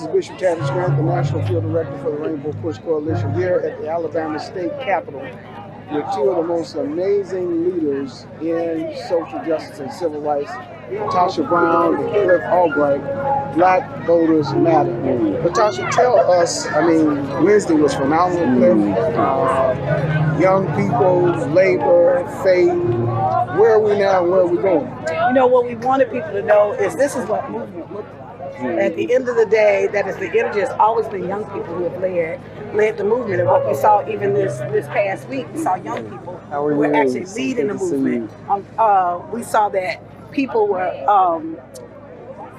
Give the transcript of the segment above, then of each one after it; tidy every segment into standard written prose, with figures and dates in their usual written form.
is Bishop Tavis Grant, the National Field Director for the Rainbow Push Coalition here at the Alabama State Capitol with two of the most amazing leaders in social justice and civil rights, LaTosha Brown and Cliff Albright. Black Voters Matter. LaTosha, tell us, Wednesday was phenomenal, Cliff. Young people, labor, faith. Where are we now and where are we going? You know, what we wanted people to know is this is what movement looks like. At the end of the day, that is the energy. It's always been young people who have led the movement. And what we saw even this past week, we saw young people who were actually leading the movement. We saw that people were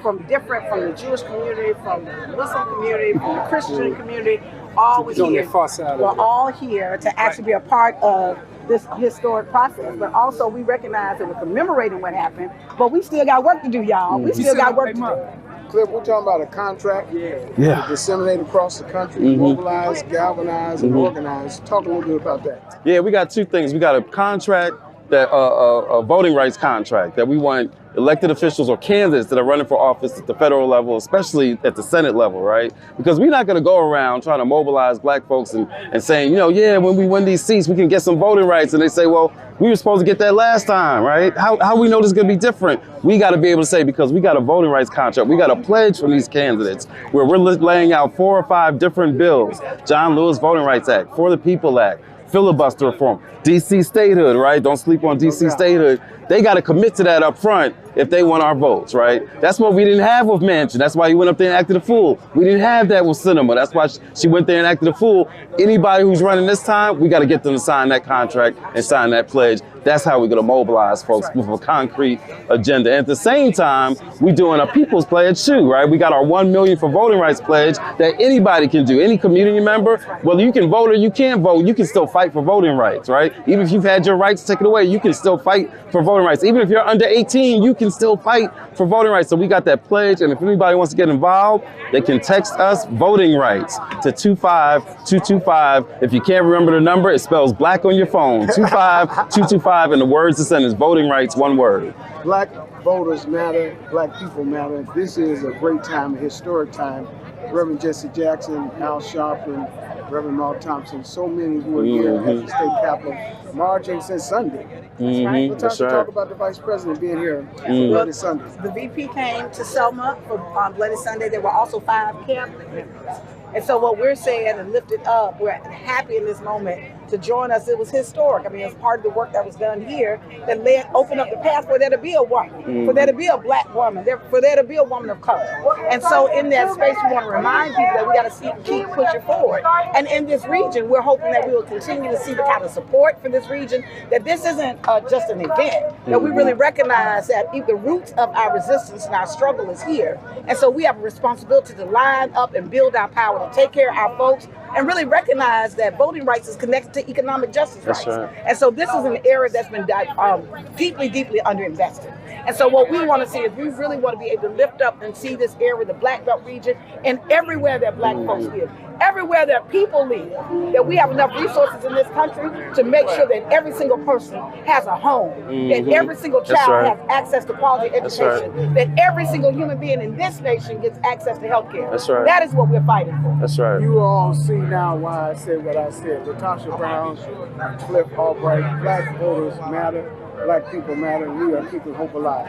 from the Jewish community, from the Muslim community, from the Christian community, all were here. We're all here to actually be a part of this historic process. But also we recognize that we're commemorating what happened, but we still got work to do, y'all. We still got work to do. Cliff, we're talking about a contract to disseminate across the country, mobilize, galvanize, and organize. Talk a little bit about that. Yeah, we got two things. We got a contract, that a voting rights contract that we want elected officials or candidates that are running for office at the federal level, especially at the Senate level, right? Because we're not going to go around trying to mobilize black folks and saying, you know, yeah, when we win these seats, we can get some voting rights. And they say, well, we were supposed to get that last time, right? How we know this is going to be different? We got to be able to say, because we got a voting rights contract, we got a pledge from these candidates where we're laying out 4 or 5 different bills. John Lewis Voting Rights Act, For the People Act, filibuster reform, DC statehood, right? Don't sleep on DC statehood. They got to commit to that up front if they want our votes, right? That's what we didn't have with Manchin. That's why he went up there and acted a fool. We didn't have that with Sinema. That's why she went there and acted a fool. Anybody who's running this time, we got to get them to sign that contract and sign that pledge. That's how we're going to mobilize folks with a concrete agenda. And at the same time, we're doing a people's pledge too, right? We got our 1 million for voting rights pledge that anybody can do. Any community member, whether you can vote or you can't vote, you can still fight for voting rights, right? Even if you've had your rights taken away, you can still fight for voting rights. Even if you're under 18, you can still fight for voting rights. So we got that pledge. And if anybody wants to get involved, they can text us voting rights to 25225. If you can't remember the number, it spells black on your phone. 25225. And the words to send is voting rights, one word. Black voters matter, black people matter. This is a great time, a historic time. Reverend Jesse Jackson, Al Sharpton, Reverend Mark Thompson, so many who are here at the state capitol, marching since Sunday. Let's talk about the Vice President being here for Bloody Sunday. The VP came to Selma for Bloody Sunday. There were also 5 cabinet members. And so what we're saying and lifted up, we're happy in this moment to join us. It was historic. I mean, it's part of the work that was done here that opened up the path for there to be a woman, for there to be a black woman, for there to be a woman of color. And so in that space, we want to remind people that we got to keep pushing forward. And in this region, we're hoping that we will continue to see the kind of support for this region, that this isn't just an event, that we really recognize that the roots of our resistance and our struggle is here. And so we have a responsibility to line up and build our power, to take care of our folks, and really recognize that voting rights is connected to economic justice rights. And so this is an area that's been deeply, deeply underinvested. And so what we want to see is we really want to be able to lift up and see this area, the Black Belt region, and everywhere that black folks live, everywhere that people live, that we have enough resources in this country to make sure that every single person has a home, that every single child has access to quality education, that every single human being in this nation gets access to health care. That is what we're fighting for. You all see now why I said what I said. LaTosha Brown, Cliff Albright, black voters matter, black people matter, and we are keeping hope alive.